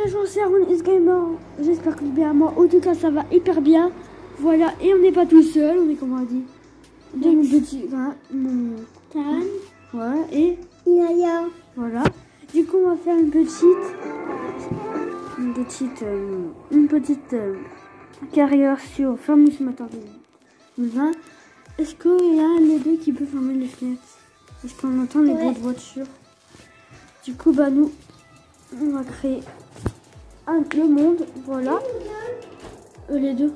les gens, c'est Aaron is Gamer. J'espère que vous bien à moi. En tout cas, ça va hyper bien. Voilà, et on n'est pas tout seul, on est comme on dit. De mon petit, voilà, mon Karen. Voilà, et Inaya. voilà. Du coup, on va faire une petite carrière sur Famous Matériel. Est-ce qu'il y a un des deux qui peut fermer les fenêtres? Est-ce qu'on entend les bruits de voiture? Du coup, bah nous, on va créer le monde, voilà. Les deux.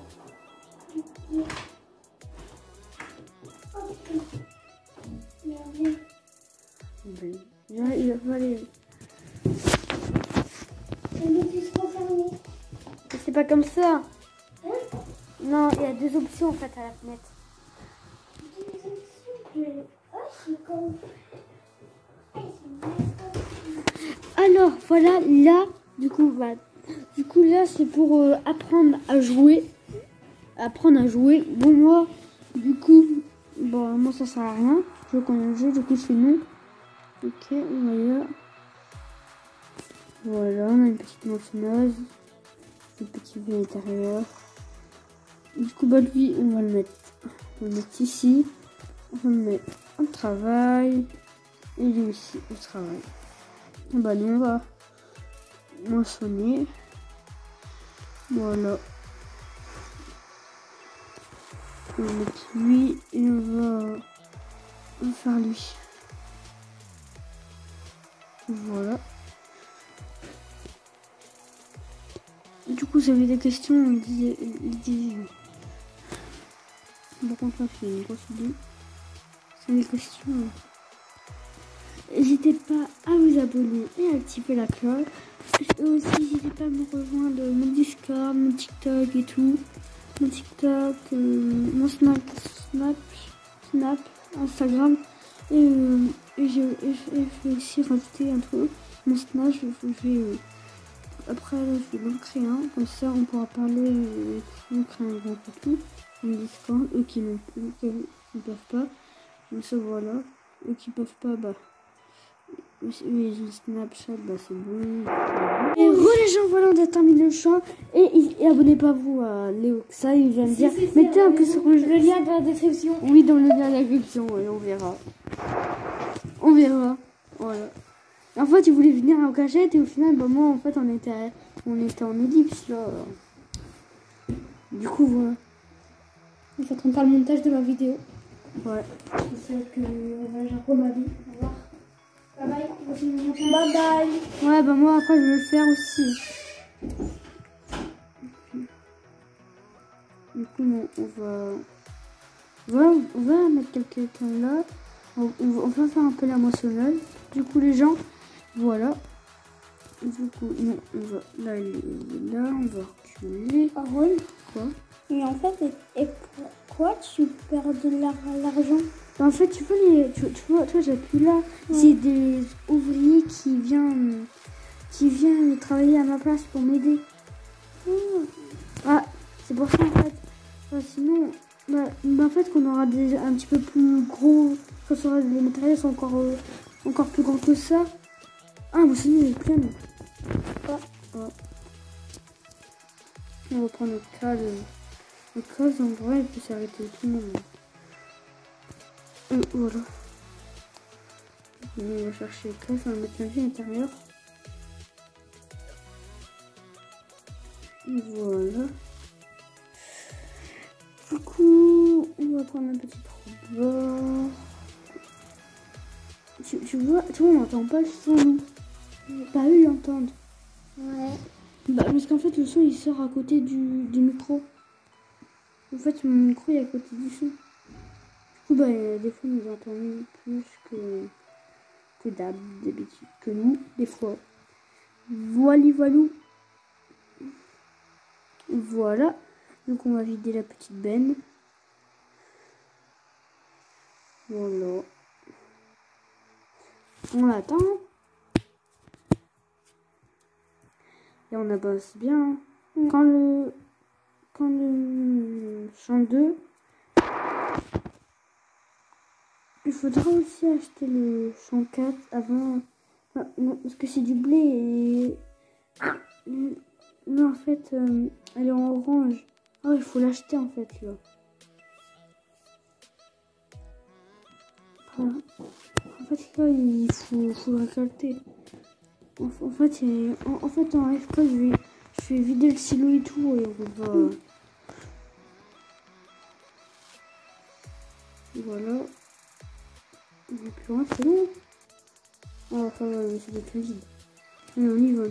Il va aller. C'est pas comme ça. Hein? Non, il y a deux options en fait à la fenêtre. Alors voilà, là, du coup là c'est pour apprendre à jouer. Bon moi, du coup, bon moi ça sert à rien. Je connais le jeu, du coup c'est non. Ok, voilà. Voilà, on a une petite moissonneuse, un petit V intérieur. Du coup bah lui on va le mettre ici. On va le mettre au travail. Et lui aussi au travail. Bah nous on va moissonner. Voilà. On va mettre lui et on va faire lui. Voilà. Du coup, vous avez des questions, on dit. Par contre, là, c'est une grosse idée. C'est des questions. N'hésitez pas à vous abonner et à activer la cloche. Et aussi, n'hésitez pas à me rejoindre mon Discord, mon TikTok et tout. Mon TikTok, mon Snap, Instagram. Et je vais aussi rajouter un truc. Mon Snap, après, je vais en créer un. Comme ça, on pourra parler. On crée un groupe et tout. Mon Discord, eux qui ne peuvent pas. Comme ça, voilà. Eux qui peuvent pas, bah. Oui, Snapchat, bah c'est bon. Et les gens, voilà, on a terminé le chant. Et abonnez-vous à Léo. Ça, il vient de dire. Mettez un pouce rouge. Le lien dans la description. Oui, dans le lien de la description, et on verra. On verra. Voilà. En fait, ils voulaient venir en cachette et au final, bah moi, en fait, on était en ellipse là. Du coup, voilà. J'attends pas le montage de ma vidéo. Ouais. C'est celle que j'ai ma vie. Au revoir. Bye bye. Bye bye. Ouais, bah moi, après, je vais le faire aussi. Du coup, on va mettre quelqu'un là. On va faire un peu la moissonneuse. Du coup, les gens, voilà. Du coup, non, on va là, il est là, on va reculer. Aaron, Quoi? et en fait, et pourquoi tu perds de l'argent? En fait, tu vois, toi, j'appuie là. C'est des ouvriers qui viennent travailler à ma place pour m'aider. Ah, c'est pour ça en fait. Sinon, en fait, qu'on aura un petit peu plus gros, quand les matériels sont encore plus grands que ça. Ah, mon sinon, il est plein. On va prendre le cas. Le cas, en vrai, il peut s'arrêter tout le monde. Voilà. On va chercher le cas, on va mettre la vie intérieure. Voilà. Du coup, on va prendre un petit rebord. Tu vois, on n'entend pas le son, nous. Pas eux, ils l'entendent. Ouais. Bah, parce qu'en fait, le son, il sort à côté du micro. En fait, mon micro est à côté du son. Du coup, bah, des fois, nous entendons plus que d'habitude, que nous, des fois. Voilou. Voilà. Donc, on va vider la petite benne. Voilà. On l'attend. Et on abasse bien. Quand le champ 2, il faudra aussi acheter le champ 4 avant. Non, parce que c'est du blé et Non, en fait, elle est en orange. Ah, il faut l'acheter en fait là. Voilà. En fait, là, il faut le récolter. En fait, en FK, je vais vider le silo et tout et on va. Voilà. Et puis là, c'est bon. Ah, ça va, mais ça doit être vide. Allez, on y va.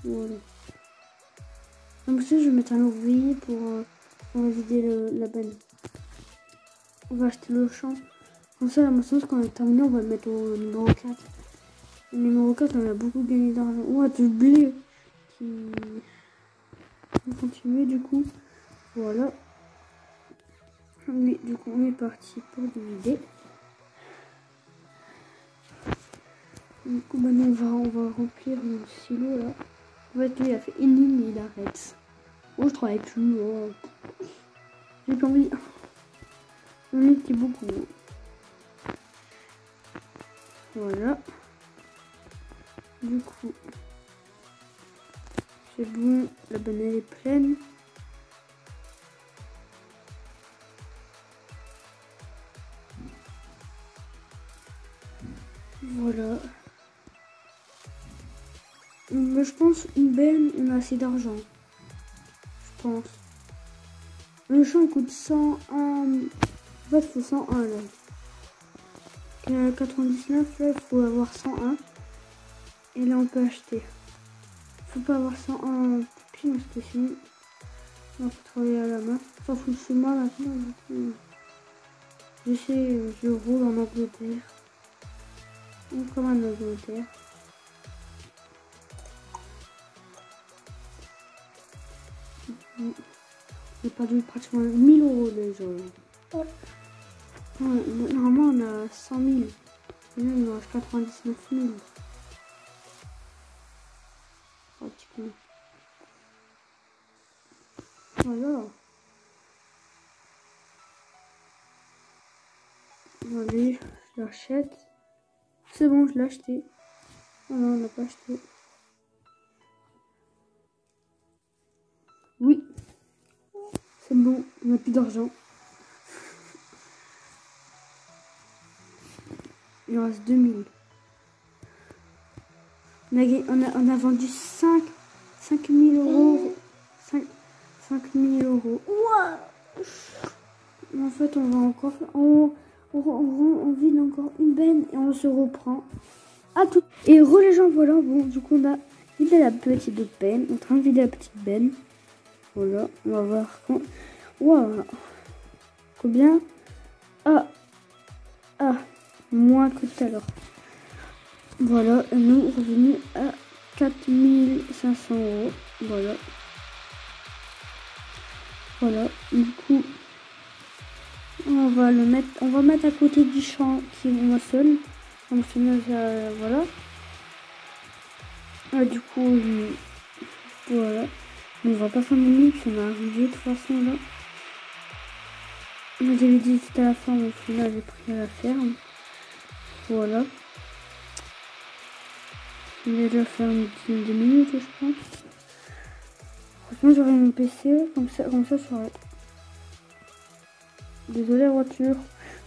Voilà. Donc ça, je vais mettre un ouvrier pour vider la benne. On va acheter le champ. Comme ça, la moissonneuse, quand on est terminé, on va le mettre au numéro 4. Le numéro 4, on a beaucoup gagné d'argent. Ouais, du blé qui... On va continuer du coup. Voilà. Oui, du coup, on est parti pour le vider. Du coup, maintenant, on va remplir le silo là. En fait, lui, il a fait une ligne et il arrête. Oh, je travaille plus. Oh. J'ai pas envie. On était beaucoup. Voilà. Du coup, c'est bon. La banane est pleine. Voilà. Mais je pense une benne, on a assez d'argent. Je pense. Le champ coûte 101. En fait, il faut 101 là. 99 là, il faut avoir 101. Et là, on peut acheter. Faut pas avoir 101 pieds parce que sinon, on faut travailler à la main. Ça fout chez moi maintenant. Je sais, je roule en Angleterre. Ou comme en Angleterre. J'ai perdu pratiquement 1000 euros déjà. Ouais. Normalement, on a 100 000. Et là, il nous reste 99 000. Pratiquement. Voilà. Allez, je l'achète. C'est bon, je l'ai acheté. Ah non, on l'a pas acheté. Oui. C'est bon, on n'a plus d'argent. Il en reste 2000. On a vendu 5 000 euros. 5 000 euros. En fait, on va encore... On vide encore une benne et on se reprend. À tout. Et les gens, voilà. Bon, du coup, on a vidé la petite benne. On est en train de vider la petite benne. Voilà, on va voir. Wow. Combien? Moins que tout à l'heure. Voilà, nous revenus à 4500 euros. Voilà. Voilà, du coup, on va mettre à côté du champ qui moissonne. Donc, voilà. Du coup, voilà. On va pas faire minutes, on va arriver de toute façon là. J'avais dit tout à la fin, au final j'ai pris à la ferme. Voilà. Je vais déjà faire une dizaine de minutes, je pense. Franchement, j'aurai mon PC, comme ça, ça aurait... Désolé, la voiture.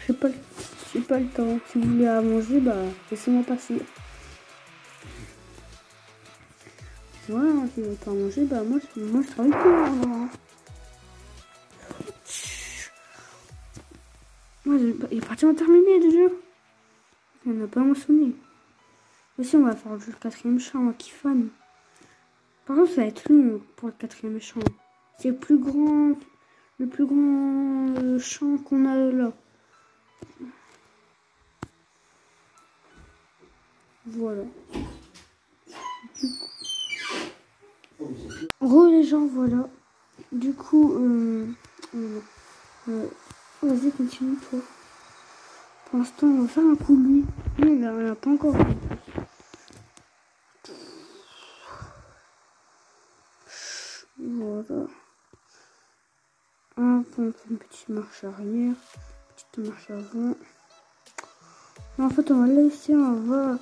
J'ai pas le temps. Si vous voulez à manger, bah, laissez-moi passer. Voilà, hein, si vous voulez pas manger, bah, moi je travaille pas. Hein. Moi, il est pratiquement terminé déjà. Il n'a pas mentionné. Aussi, on va faire le 4e champ qui fan. Par contre, ça va être long pour le 4e champ. C'est le plus grand champ qu'on a là. Voilà. Les gens, voilà. Du coup, vas-y, continue toi. Pour l'instant, on va faire un coup de lui. Mais il n'a pas encore fait. Voilà. On fait une petite marche arrière, petite marche avant. En fait, on va laisser, on va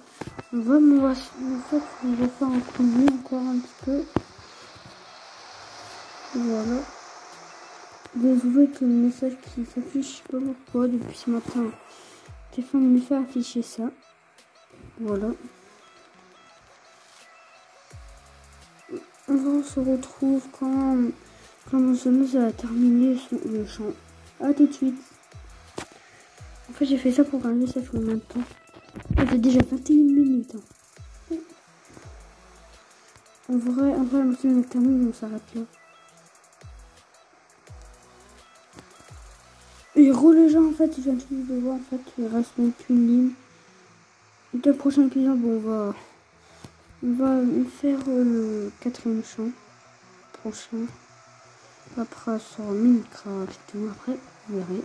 faire un premier encore un petit peu. Voilà. Désolé que le message qui s'affiche, je sais pas pourquoi, depuis ce matin, le téléphone me fait afficher ça. Voilà. On se retrouve quand mon sonneuse a terminé le chant. A tout de suite. En fait, j'ai fait ça pour regarder ça fait combien de temps. Ça fait déjà 21 minutes. Hein. En vrai, la motion est terminée, on s'arrête là. Et les gens, en fait, je viens de voir, en fait, il reste même qu'une ligne. Le prochain épisode, bon, on va faire le 4e chant prochain. Après, sur Minecraft et tout, après, vous verrez.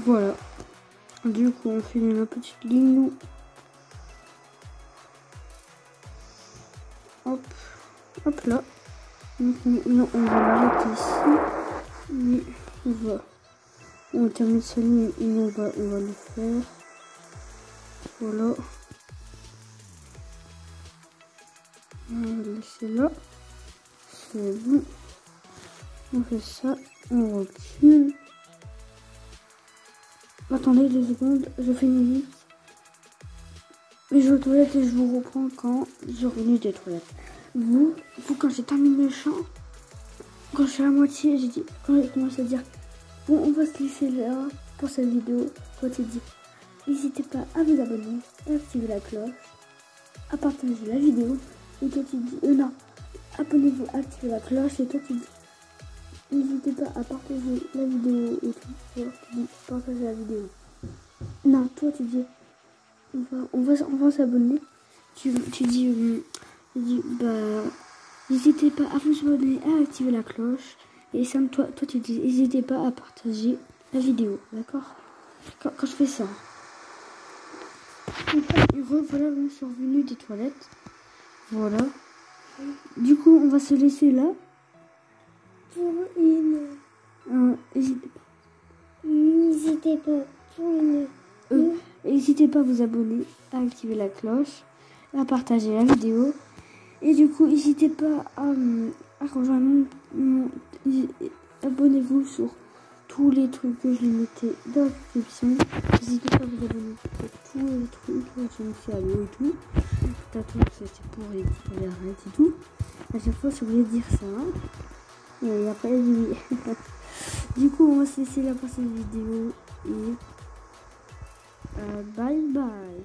Voilà. Du coup, on fait la petite ligne. Hop. Hop là. Donc, on va le mettre ici. Et on termine sa ligne et on va le faire. Voilà. On va le laisser là. C'est bon. On fait ça. On recule. Attendez 2 secondes, je finis vite. Je vais aux toilettes et je vous reprends quand je reviens des toilettes. Vous, quand j'ai terminé le chant, quand je suis à la moitié, quand j'ai commencé à dire bon, on va se laisser là pour cette vidéo. Toi, tu dis n'hésitez pas à vous abonner, à activer la cloche, à partager la vidéo. Et toi, tu dis non, abonnez-vous, activez la cloche. Et toi, tu dis n'hésitez pas à partager la vidéo et tout. Alors, tu dis partager la vidéo. Non, toi tu dis on va s'abonner. Tu dis bah n'hésitez pas à vous abonner, à activer la cloche. Et Sam, toi tu dis n'hésitez pas à partager la vidéo, d'accord? Quand je fais ça. Et voilà, on est revenu des toilettes. Voilà. Du coup, on va se laisser là. Pour une. N'hésitez pas pour une. N'hésitez pas à vous abonner, à activer la cloche, à partager la vidéo. Et du coup, n'hésitez pas à rejoindre abonnez-vous sur tous les trucs que je mettais dans la description. N'hésitez pas à vous abonner sur tous les trucs que je me fais à l'eau et tout. Peut-être que c'est pour les arrêts et tout. À chaque fois, je voulais dire ça. Hein. Et après, du coup, on va se laisser là pour cette vidéo. Et bye bye.